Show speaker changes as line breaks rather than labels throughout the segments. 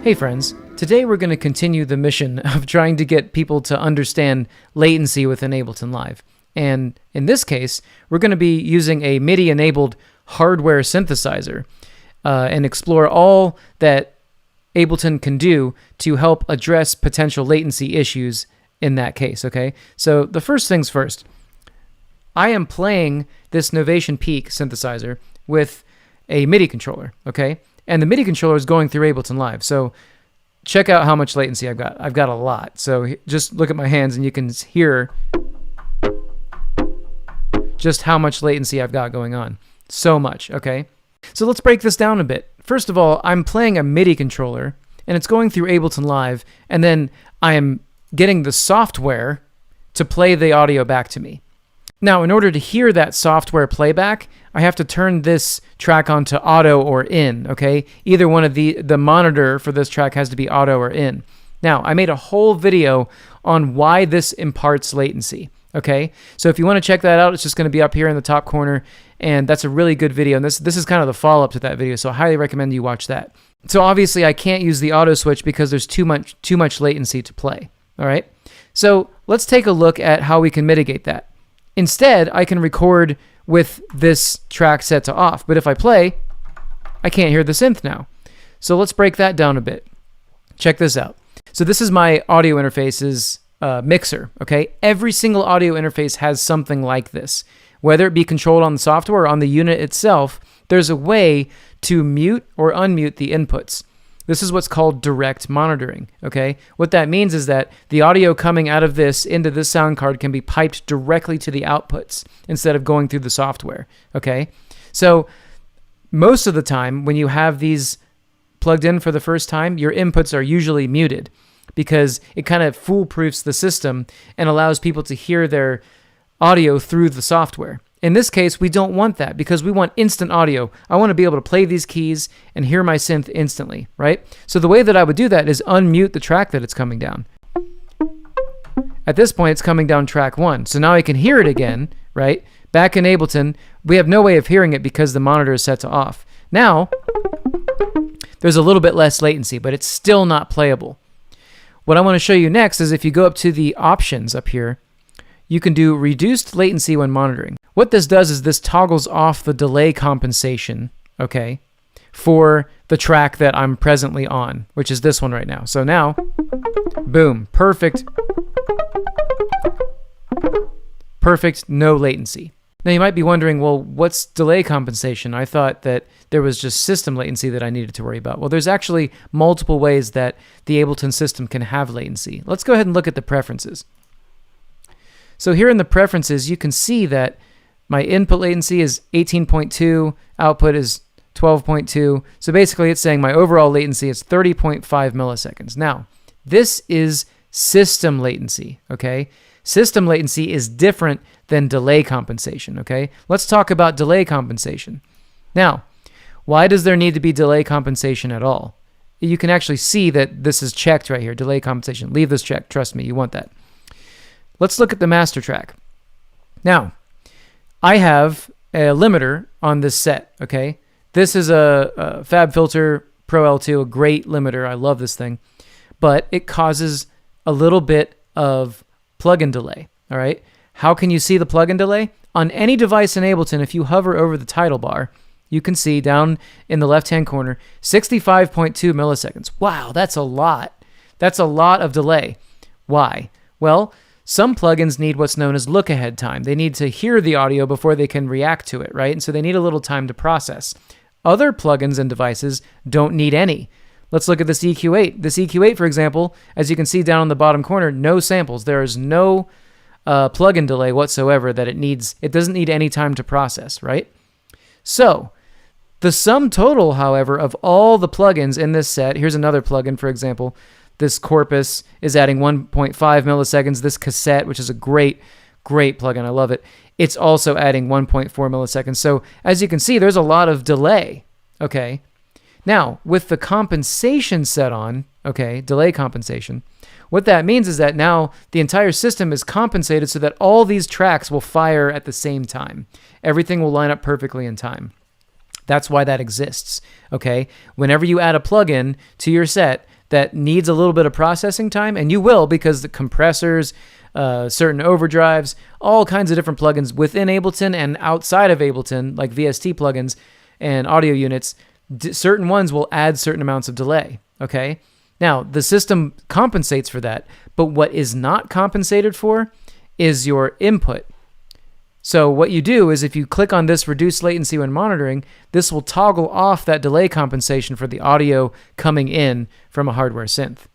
Hey friends, today we're going to continue the mission of trying to get people to understand latency within Ableton Live. And in this case, we're going to be using a MIDI-enabled hardware synthesizer and explore all that Ableton can do to help address potential latency issues in that case, okay? So the first things first, I am playing this Novation Peak synthesizer with a MIDI controller, okay? And the MIDI controller is going through Ableton Live. So check out how much latency I've got. I've got a lot. So just look at my hands and you can hear just how much latency I've got going on. So much, okay? So let's break this down a bit. First of all, I'm playing a MIDI controller and it's going through Ableton Live, and then I am getting the software to play the audio back to me. Now, in order to hear that software playback, I have to turn this track onto auto or in, okay? Either one of the monitor for this track has to be auto or in. Now, I made a whole video on why this imparts latency, okay? So if you want to check that out, it's just going to be up here in the top corner, and that's a really good video. And this is kind of the follow-up to that video, so I highly recommend you watch that. So obviously, I can't use the auto switch because there's too much latency to play, all right? So let's take a look at how we can mitigate that. Instead, I can record with this track set to off, but if I play, I can't hear the synth now. So let's break that down a bit. Check this out. So this is my audio interface's mixer, okay? Every single audio interface has something like this. Whether it be controlled on the software or on the unit itself, there's a way to mute or unmute the inputs. This is what's called direct monitoring, okay? What that means is that the audio coming out of this into this sound card can be piped directly to the outputs instead of going through the software, okay? So most of the time when you have these plugged in for the first time, your inputs are usually muted because it kind of foolproofs the system and allows people to hear their audio through the software. In this case, we don't want that because we want instant audio. I want to be able to play these keys and hear my synth instantly, right? So the way that I would do that is unmute the track that it's coming down. At this point, it's coming down track 1. So now I can hear it again, right? Back in Ableton, we have no way of hearing it because the monitor is set to off. Now, there's a little bit less latency, but it's still not playable. What I want to show you next is if you go up to the options up here, you can do reduced latency when monitoring. What this does is this toggles off the delay compensation, okay, for the track that I'm presently on, which is this one right now. So now, boom, perfect, no latency Now you might be wondering, well, what's delay compensation? I thought that there was just system latency that I needed to worry about. Well, there's actually multiple ways that the Ableton system can have latency. Let's go ahead and look at the preferences. So here in the preferences, you can see that my input latency is 18.2, output is 12.2. So basically it's saying my overall latency is 30.5 milliseconds. Now, this is system latency, okay? System latency is different than delay compensation, okay? Let's talk about delay compensation. Now, why does there need to be delay compensation at all? You can actually see that this is checked right here, delay compensation. Leave this checked, trust me, you want that. Let's look at the master track. Now, I have a limiter on this set, okay? This is a FabFilter Pro L2, a great limiter. I love this thing. But it causes a little bit of plugin delay, all right? How can you see the plugin delay? On any device in Ableton, if you hover over the title bar, you can see down in the left-hand corner, 65.2 milliseconds. Wow, that's a lot. That's a lot of delay. Why? Well, some plugins need what's known as look-ahead time. They need to hear the audio before they can react to it, right? And so they need a little time to process. Other plugins and devices don't need any. Let's look at this EQ8. This EQ8, for example, as you can see down in the bottom corner, no samples. There is no plugin delay whatsoever that it needs. It doesn't need any time to process, right? So the sum total, however, of all the plugins in this set, here's another plugin, for example, this Corpus is adding 1.5 milliseconds. This Cassette, which is a great plugin, I love it, it's also adding 1.4 milliseconds. So as you can see, there's a lot of delay, okay? Now, with the compensation set on, okay, delay compensation, what that means is that now the entire system is compensated so that all these tracks will fire at the same time. Everything will line up perfectly in time. That's why that exists, okay? Whenever you add a plugin to your set that needs a little bit of processing time, and you will because the compressors, certain overdrives, all kinds of different plugins within Ableton and outside of Ableton, like VST plugins and audio units, certain ones will add certain amounts of delay, okay? Now, the system compensates for that, but what is not compensated for is your input. So what you do is if you click on this reduce latency when monitoring, this will toggle off that delay compensation for the audio coming in from a hardware synth.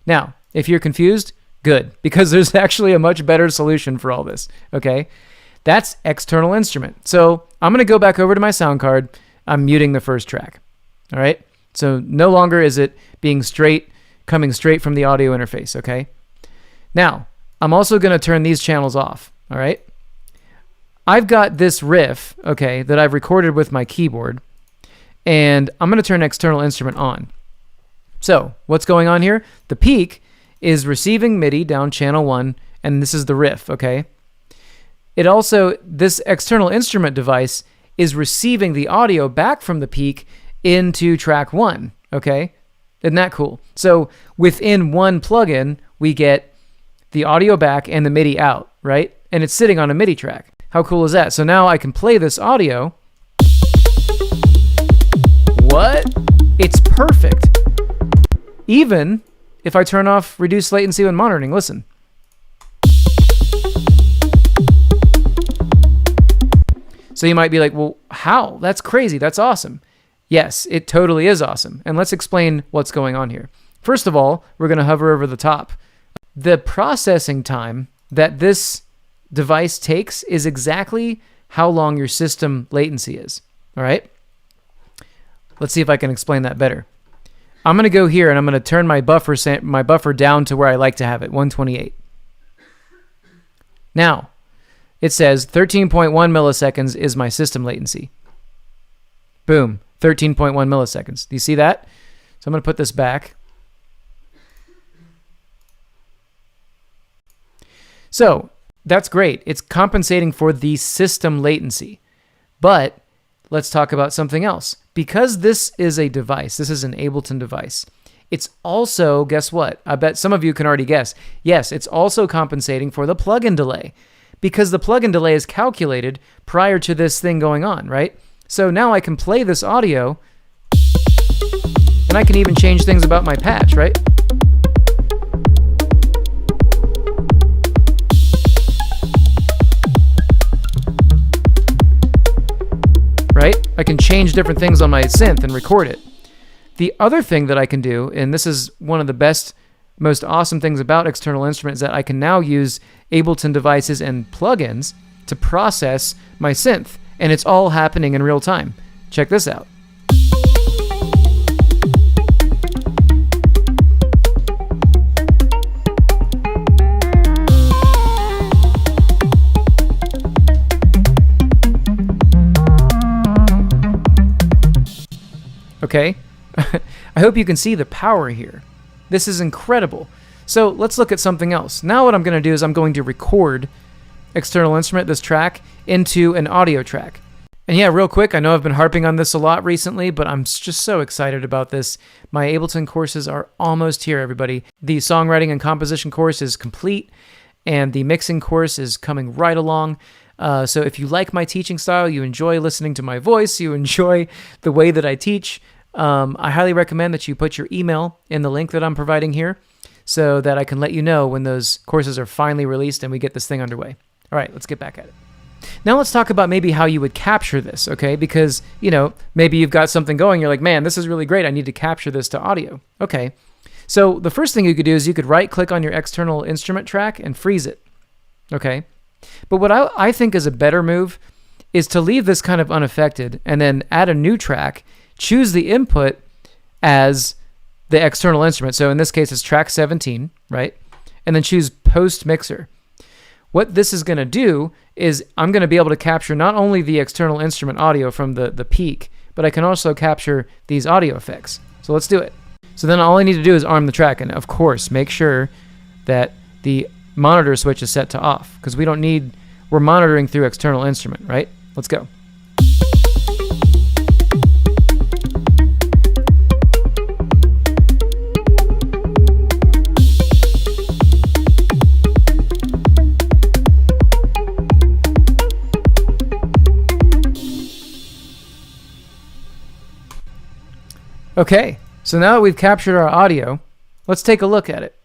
Now, if you're confused, good, because there's actually a much better solution for all this, okay? That's external instrument. So I'm going to go back over to my sound card. I'm muting the first track, all right? So no longer is it coming straight from the audio interface, okay? Now, I'm also going to turn these channels off, all right? I've got this riff, okay, that I've recorded with my keyboard, and I'm going to turn external instrument on. So what's going on here? The peak is receiving MIDI down channel 1, and this is the riff, okay? It also, this external instrument device is receiving the audio back from the peak into track 1, okay? Isn't that cool? So within one plugin, we get the audio back and the MIDI out, right? And it's sitting on a MIDI track. How cool is that? So now I can play this audio. What? It's perfect. Even if I turn off reduce latency when monitoring, listen. So you might be like, well, how? That's crazy. That's awesome. Yes, it totally is awesome. And let's explain what's going on here. First of all, we're going to hover over the top. The processing time that this device takes is exactly how long your system latency is. All right? Let's see if I can explain that better. I'm going to go here and I'm going to turn my buffer down to where I like to have it, 128. Now, it says 13.1 milliseconds is my system latency. Boom, 13.1 milliseconds. Do you see that? So I'm going to put this back. So that's great. It's compensating for the system latency. But let's talk about something else. Because this is a device, this is an Ableton device, it's also, guess what? I bet some of you can already guess. Yes, it's also compensating for the plugin delay. Because the plugin delay is calculated prior to this thing going on, right? So now I can play this audio, and I can even change things about my patch, right? Right? I can change different things on my synth and record it. The other thing that I can do, and this is one of the best, most awesome things about external instruments, is that I can now use Ableton devices and plugins to process my synth, and it's all happening in real time. Check this out. Okay, I hope you can see the power here. This is incredible. So let's look at something else. Now what I'm going to do is I'm going to record external instrument, this track, into an audio track. And yeah, real quick, I know I've been harping on this a lot recently, but I'm just so excited about this. My Ableton courses are almost here, everybody. The songwriting and composition course is complete, and the mixing course is coming right along. So if you like my teaching style, you enjoy listening to my voice, you enjoy the way that I teach, I highly recommend that you put your email in the link that I'm providing here so that I can let you know when those courses are finally released and we get this thing underway. All right, let's get back at it. Now let's talk about maybe how you would capture this, okay? Because, you know, maybe you've got something going, you're like, man, this is really great, I need to capture this to audio. Okay, so the first thing you could do is you could right-click on your external instrument track and freeze it, okay? But what I think is a better move is to leave this kind of unaffected and then add a new track, choose the input as the external instrument. So in this case, it's track 17, right? And then choose post mixer. What this is going to do is I'm going to be able to capture not only the external instrument audio from the peak, but I can also capture these audio effects. So let's do it. So then all I need to do is arm the track, and of course, make sure that the monitor switch is set to off, because we're monitoring through external instrument, right? Let's go. Okay, so now that we've captured our audio, let's take a look at it.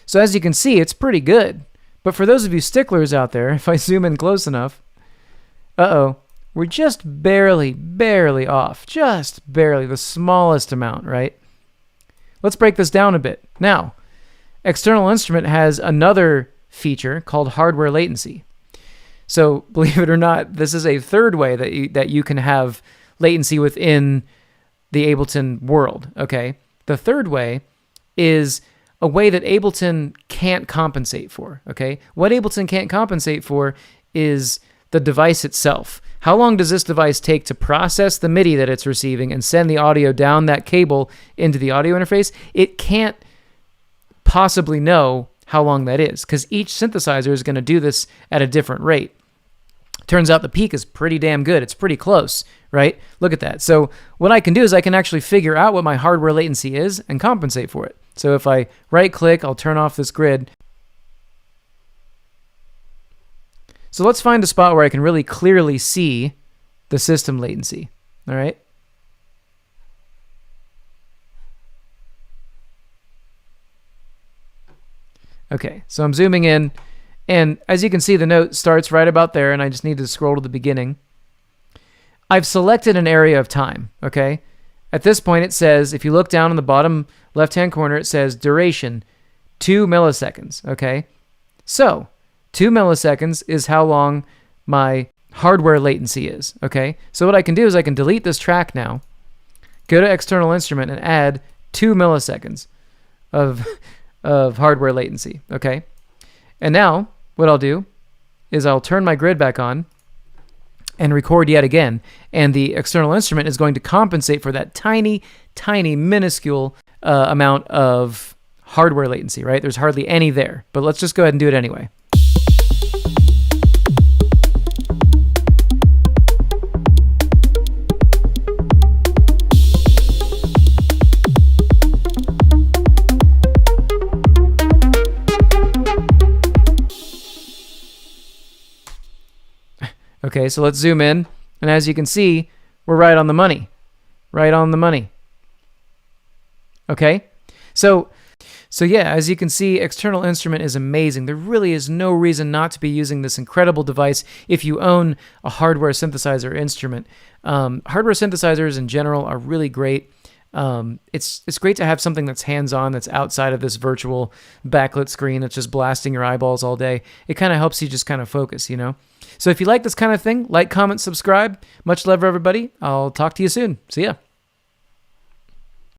So as you can see, it's pretty good. But for those of you sticklers out there, if I zoom in close enough, we're just barely off. Just barely, the smallest amount, right? Let's break this down a bit. Now, external instrument has another feature called hardware latency. So believe it or not, this is a third way that you can have latency within the Ableton world, okay? The third way is a way that Ableton can't compensate for, okay? What Ableton can't compensate for is the device itself. How long does this device take to process the MIDI that it's receiving and send the audio down that cable into the audio interface? It can't possibly know how long that is, because each synthesizer is going to do this at a different rate. Turns out the peak is pretty damn good. It's pretty close, right? Look at that. So what I can do is I can actually figure out what my hardware latency is and compensate for it. So if I right-click, I'll turn off this grid. So let's find a spot where I can really clearly see the system latency, all right? Okay, so I'm zooming in. And as you can see, the note starts right about there, and I just need to scroll to the beginning. I've selected an area of time, okay? At this point, it says, if you look down in the bottom left-hand corner, it says duration, 2 milliseconds, okay? So 2 milliseconds is how long my hardware latency is, okay? So what I can do is I can delete this track now, go to external instrument, and add 2 milliseconds of hardware latency, okay? And now, what I'll do is I'll turn my grid back on and record yet again. And the external instrument is going to compensate for that tiny, minuscule amount of hardware latency, right? There's hardly any there, but let's just go ahead and do it anyway. Okay, so let's zoom in, and as you can see, we're right on the money. Right on the money. Okay? So yeah, as you can see, external instrument is amazing. There really is no reason not to be using this incredible device if you own a hardware synthesizer instrument. Hardware synthesizers in general are really great. It's great to have something that's hands-on, that's outside of this virtual backlit screen that's just blasting your eyeballs all day. It kind of helps you just kind of focus, you know? So if you like this kind of thing, like, comment, subscribe. Much love, everybody. I'll talk to you soon. See ya.